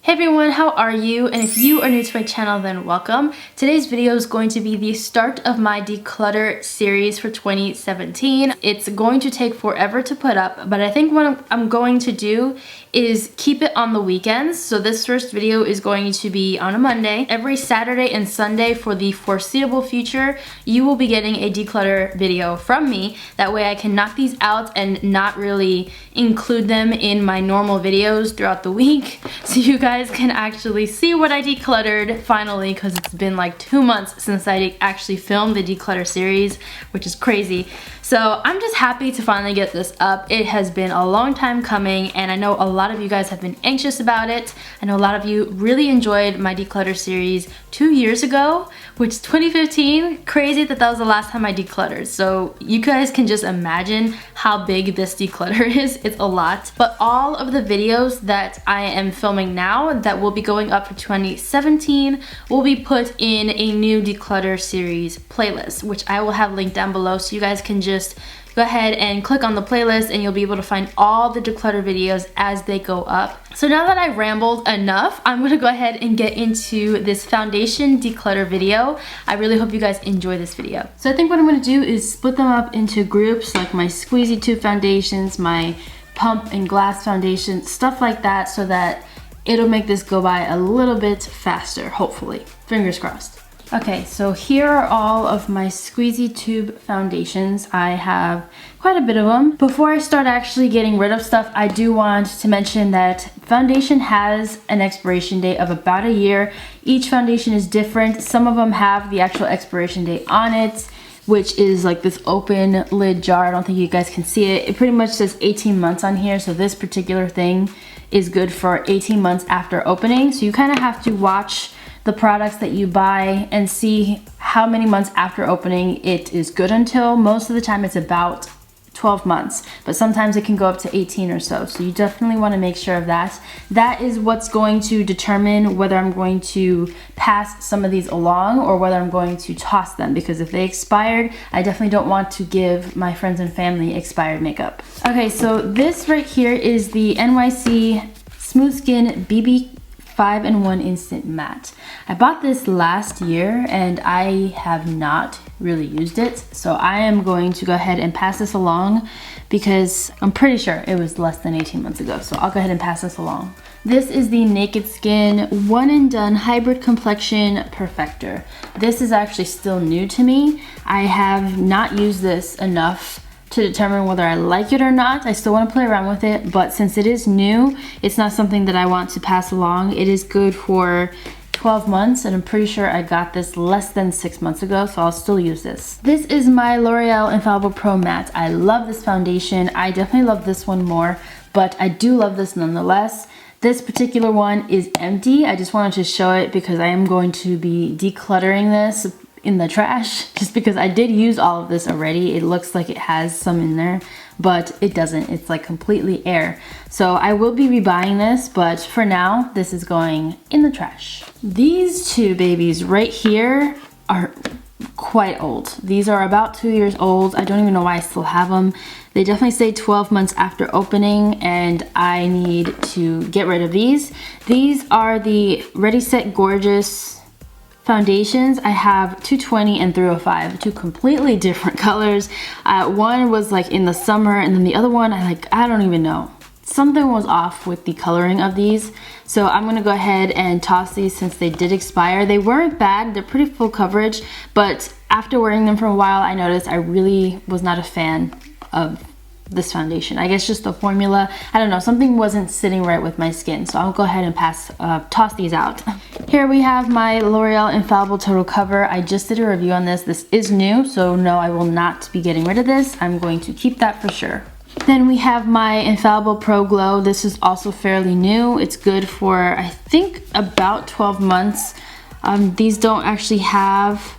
Hey everyone, how are you? And if you are new to my channel, then welcome. Today's video is going to be the start of my declutter series for 2017. It's going to take forever to put up, but I think what I'm going to do is keep it on the weekends. So this first video is going to be on a Monday. Every Saturday and Sunday for the foreseeable future, you will be getting a declutter video from me. That way I can knock these out and not really include them in my normal videos throughout the week. So you guys can actually see what I decluttered finally, because it's been like 2 months since I actually filmed the declutter series, which is crazy. So I'm just happy to finally get this up. It has been a long time coming, and I know a lot of you guys have been anxious about it. I know a lot of you really enjoyed my declutter series 2 years ago, which is 2015. Crazy that that was the last time I decluttered. So you guys can just imagine how big this declutter is. It's a lot. But all of the videos that I am filming now that will be going up for 2017 will be put in a new declutter series playlist, which I will have linked down below, so you guys can just go ahead and click on the playlist and you'll be able to find all the declutter videos as they go up. So now that I've rambled enough, I'm gonna go ahead and get into this foundation declutter video. I really hope you guys enjoy this video. So I think what I'm gonna do is split them up into groups, like my squeezy tube foundations, my pump and glass foundation, stuff like that, so that it'll make this go by a little bit faster, hopefully. Fingers crossed. Okay, so here are all of my squeezy tube foundations. I have quite a bit of them. Before I start actually getting rid of stuff, I do want to mention that foundation has an expiration date of about a year. Each foundation is different. Some of them have the actual expiration date on it, which is like this open lid jar. I don't think you guys can see it. It pretty much says 18 months on here, so this particular thing is good for 18 months after opening. So you kind of have to watch the products that you buy and see how many months after opening it is good until. Most of the time it's about 12 months, but sometimes it can go up to 18 or so. So you definitely want to make sure of that. That is what's going to determine whether I'm going to pass some of these along or whether I'm going to toss them, because if they expired, I definitely don't want to give my friends and family expired makeup. Okay, so this right here is the NYC Smooth Skin BB 5-in-1 Instant Matte. I bought this last year and I have not really used it, so I am going to go ahead and pass this along because I'm pretty sure it was less than 18 months ago, so I'll go ahead and pass this along. This is the Naked Skin One and Done Hybrid Complexion Perfector. This is actually still new to me. I have not used this enough to determine whether I like it or not. I still want to play around with it, but since it is new, it's not something that I want to pass along. It is good for 12 months, and I'm pretty sure I got this less than 6 months ago, so I'll still use this. This is my L'Oreal Infallible Pro Matte. I love this foundation. I definitely love this one more, but I do love this nonetheless. This particular one is empty. I just wanted to show it because I am going to be decluttering this in the trash, just because I did use all of this already. It looks like it has some in there, but it doesn't. It's like completely air. So I will be rebuying this, but for now, this is going in the trash. These two babies right here are quite old. These are about 2 years old. I don't even know why I still have them. They definitely say 12 months after opening, and I need to get rid of these. These are the Ready Set Gorgeous foundations. I have 220 and 305, two completely different colors. One was like in the summer, and then the other one, I don't even know. Something was off with the coloring of these. So I'm gonna go ahead and toss these since they did expire. They weren't bad, they're pretty full coverage, but after wearing them for a while, I noticed I really was not a fan of this foundation. I guess just the formula, I don't know, something wasn't sitting right with my skin, so I'll go ahead and toss these out. Here we have my L'Oreal Infallible Total Cover. I just did a review on this. This is new, so no, I will not be getting rid of this. I'm going to keep that for sure. Then we have my Infallible Pro Glow. This is also fairly new. It's good for, I think, about 12 months. These don't actually have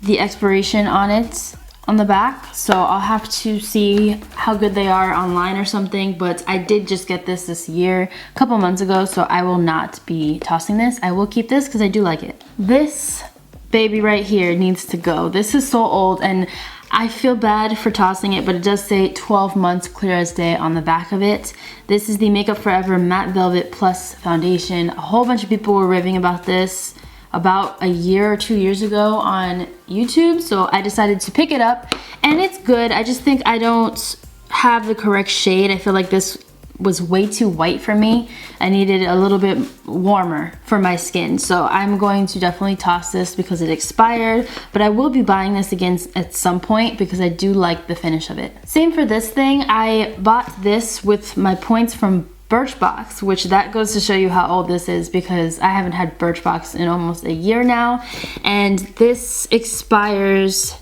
the expiration on it on the back, so I'll have to see how good they are online or something, but I did just get this year, a couple months ago, so I will not be tossing this. I will keep this because I do like it. This baby right here needs to go. This is so old, and I feel bad for tossing it, but it does say 12 months clear as day on the back of it. This is the Makeup Forever Matte Velvet Plus Foundation. A whole bunch of people were raving about this about a year or 2 years ago on YouTube, so I decided to pick it up, and it's good. I just think I don't have the correct shade. I feel like this was way too white for me. I needed a little bit warmer for my skin, so I'm going to definitely toss this because it expired, but I will be buying this again at some point because I do like the finish of it. Same for this thing. I bought this with my points from Birchbox, which that goes to show you how old this is because I haven't had Birchbox in almost a year now, and this expires.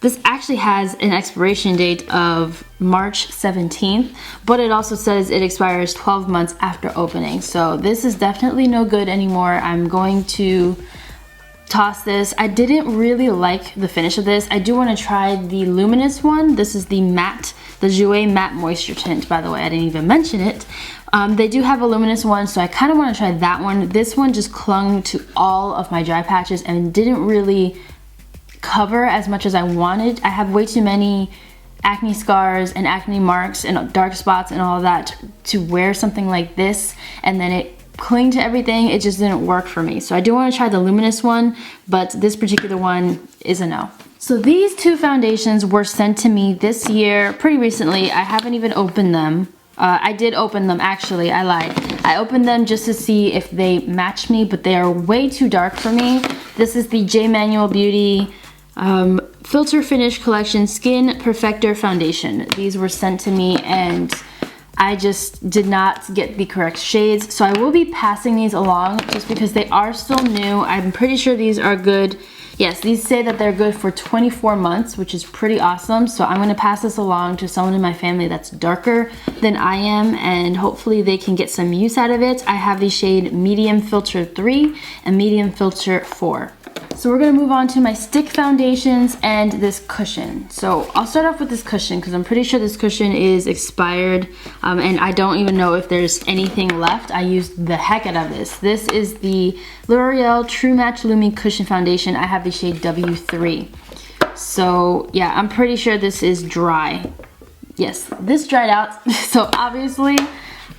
This actually has an expiration date of March 17th, but it also says it expires 12 months after opening. So this is definitely no good anymore. I'm going to toss this. I didn't really like the finish of this. I do want to try the luminous one. This is the matte, the Jouer Matte Moisture Tint, by the way. I didn't even mention it. They do have a luminous one, so I kind of want to try that one. This one just clung to all of my dry patches and didn't really cover as much as I wanted. I have way too many acne scars and acne marks and dark spots and all of that to wear something like this and then it cling to everything. It just didn't work for me. So I do want to try the luminous one, but this particular one is a no. So these two foundations were sent to me this year, pretty recently. I haven't even opened them. I did open them, actually, I lied. I opened them just to see if they match me, but they are way too dark for me. This is the J Manual Beauty Filter Finish Collection Skin Perfector Foundation. These were sent to me and I just did not get the correct shades. So I will be passing these along just because they are still new. I'm pretty sure these are good. Yes, these say that they're good for 24 months, which is pretty awesome. So I'm gonna pass this along to someone in my family that's darker than I am, and hopefully they can get some use out of it. I have the shade Medium Filter 3 and Medium Filter 4. So we're gonna move on to my stick foundations and this cushion. So I'll start off with this cushion because I'm pretty sure this cushion is expired and I don't even know if there's anything left. I used the heck out of this. This is the L'Oreal True Match Lumi Cushion Foundation. I have the shade W3. So yeah, I'm pretty sure this is dry. Yes, this dried out. So obviously,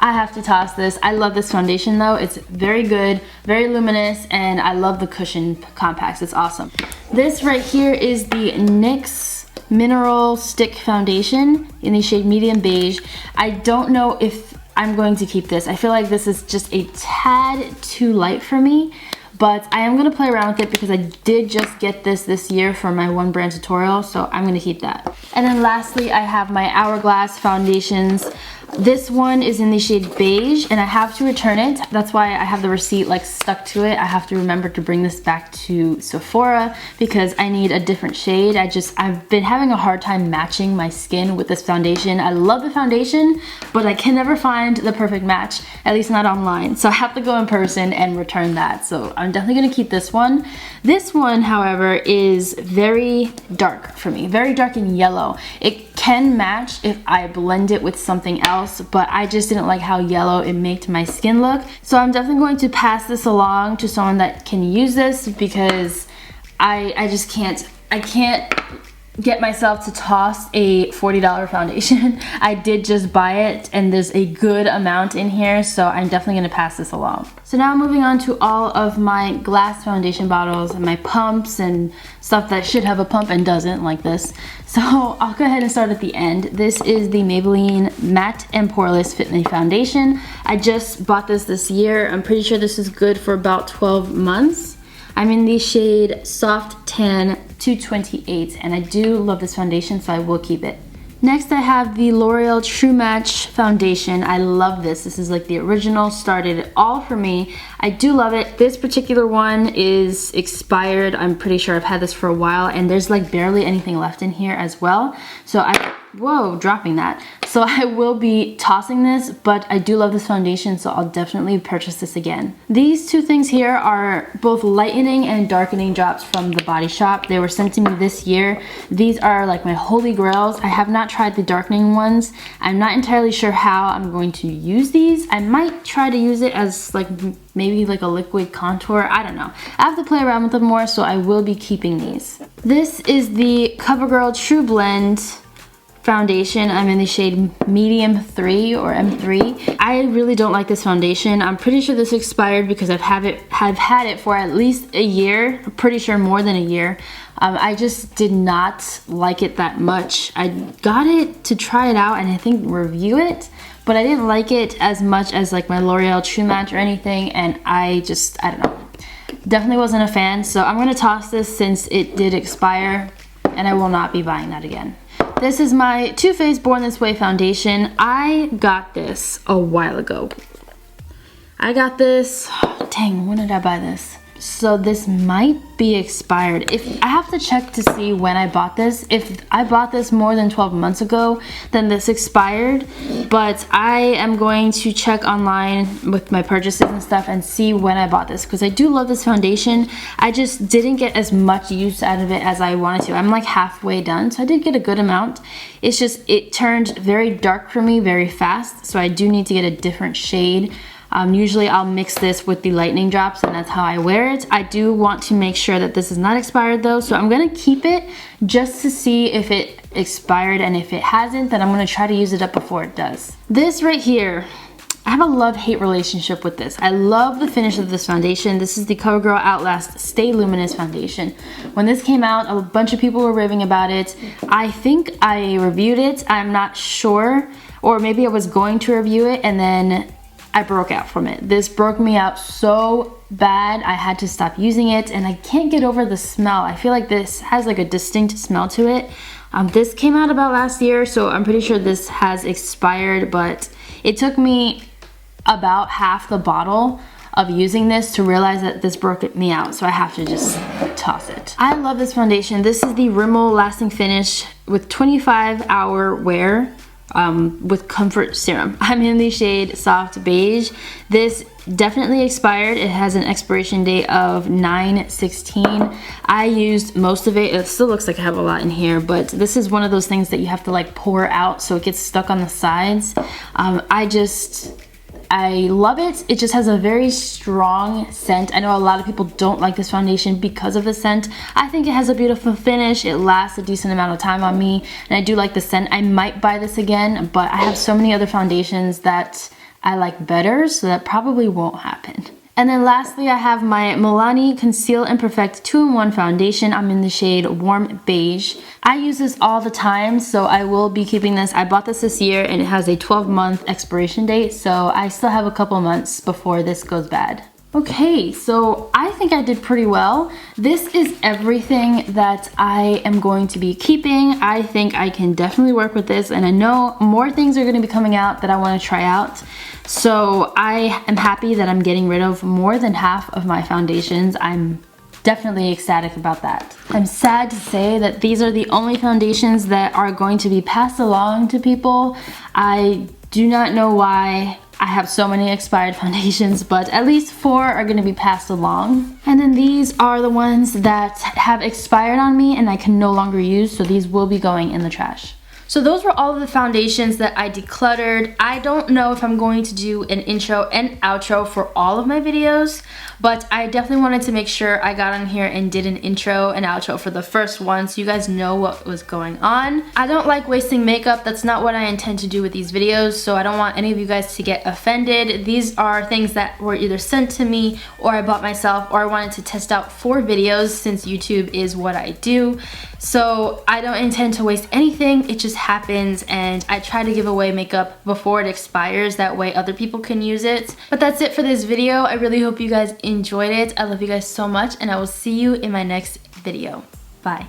I have to toss this. I love this foundation though. It's very good, very luminous, and I love the cushion compacts. It's awesome. This right here is the NYX Mineral Stick Foundation in the shade Medium Beige. I don't know if I'm going to keep this. I feel like this is just a tad too light for me, but I am gonna play around with it because I did just get this year for my one brand tutorial, so I'm gonna keep that. And then lastly, I have my Hourglass foundations. This one is in the shade Beige and I have to return it. That's why I have the receipt like stuck to it. I have to remember to bring this back to Sephora because I need a different shade. I've been having a hard time matching my skin with this foundation. I love the foundation, but I can never find the perfect match, at least not online. So I have to go in person and return that. So I'm definitely gonna keep this one. This one, however, is very dark for me, very dark and yellow. It can match if I blend it with something else, but I just didn't like how yellow it made my skin look. So I'm definitely going to pass this along to someone that can use this because I just can't get myself to toss a $40 foundation. I did just buy it and there's a good amount in here, so I'm definitely gonna pass this along. So now moving on to all of my glass foundation bottles and my pumps and stuff that should have a pump and doesn't, like this. So I'll go ahead and start at the end. This is the Maybelline Matte and Poreless Fit Me Foundation. I just bought this year. I'm pretty sure this is good for about 12 months. I'm in the shade Soft Tan 228 and I do love this foundation, so I will keep it. Next I have the L'Oreal True Match Foundation. I love this. This is like the original, started it all for me. I do love it. This particular one is expired. I'm pretty sure I've had this for a while and there's like barely anything left in here as well. So I whoa, dropping that. So I will be tossing this, but I do love this foundation, so I'll definitely purchase this again. These two things here are both lightening and darkening drops from the Body Shop. They were sent to me this year. These are like my holy grails. I have not tried the darkening ones. I'm not entirely sure how I'm going to use these. I might try to use it as like maybe like a liquid contour. I don't know. I have to play around with them more, so I will be keeping these. This is the CoverGirl True Blend foundation. I'm in the shade medium 3 or M3. I really don't like this foundation. I'm pretty sure this expired because I've had it for at least a year. I'm pretty sure more than a year. I just did not like it that much. I got it to try it out and I think review it, but I didn't like it as much as like my L'Oreal True Match or anything, and I don't know. Definitely wasn't a fan, so I'm gonna toss this since it did expire and I will not be buying that again. This is my Too Faced Born This Way foundation. I got this a while ago. I got this, dang, when did I buy this? So this might be expired. If I have to check to see when I bought this. If I bought this more than 12 months ago, then this expired. But I am going to check online with my purchases and stuff and see when I bought this, because I do love this foundation. I just didn't get as much use out of it as I wanted to. I'm like halfway done, so I did get a good amount. It's just, it turned very dark for me very fast, so I do need to get a different shade. Usually I'll mix this with the lightning drops and that's how I wear it. I do want to make sure that this is not expired though, so I'm gonna keep it just to see if it expired, and if it hasn't, then I'm gonna try to use it up before it does. This right here, I have a love-hate relationship with this. I love the finish of this foundation. This is the CoverGirl Outlast Stay Luminous foundation. When this came out, a bunch of people were raving about it. I think I reviewed it, I'm not sure, or maybe I was going to review it and then I broke out from it. This broke me out so bad, I had to stop using it, and I can't get over the smell. I feel like this has like a distinct smell to it. This came out about last year, so I'm pretty sure this has expired, but it took me about half the bottle of using this to realize that this broke me out, so I have to just toss it. I love this foundation. This is the Rimmel Lasting Finish with 25-hour wear. With comfort serum. I'm in the shade soft beige. This definitely expired. It has an expiration date of 9/16. I used most of it. It still looks like I have a lot in here, but this is one of those things that you have to like pour out so it gets stuck on the sides. I love it. It just has a very strong scent. I know a lot of people don't like this foundation because of the scent. I think it has a beautiful finish. It lasts a decent amount of time on me, and I do like the scent. I might buy this again, but I have so many other foundations that I like better, so that probably won't happen. And then lastly, I have my Milani Conceal and Perfect 2-in-1 foundation. I'm in the shade Warm Beige. I use this all the time, so I will be keeping this. I bought this year and it has a 12-month expiration date, so I still have a couple months before this goes bad. Okay, so I think I did pretty well. This is everything that I am going to be keeping. I think I can definitely work with this, and I know more things are going to be coming out that I want to try out. So I am happy that I'm getting rid of more than half of my foundations. I'm definitely ecstatic about that. I'm sad to say that these are the only foundations that are going to be passed along to people. I do not know why I have so many expired foundations, but at least 4 are going to be passed along. And then these are the ones that have expired on me and I can no longer use, so these will be going in the trash. So those were all of the foundations that I decluttered. I don't know if I'm going to do an intro and outro for all of my videos, but I definitely wanted to make sure I got on here and did an intro and outro for the first one so you guys know what was going on. I don't like wasting makeup. That's not what I intend to do with these videos, so I don't want any of you guys to get offended. These are things that were either sent to me or I bought myself, or I wanted to test out for videos since YouTube is what I do. So I don't intend to waste anything. It just happens, and I try to give away makeup before it expires, that way other people can use it. But that's it for this video. I really hope you guys enjoyed it. I love you guys so much, and I will see you in my next video. Bye.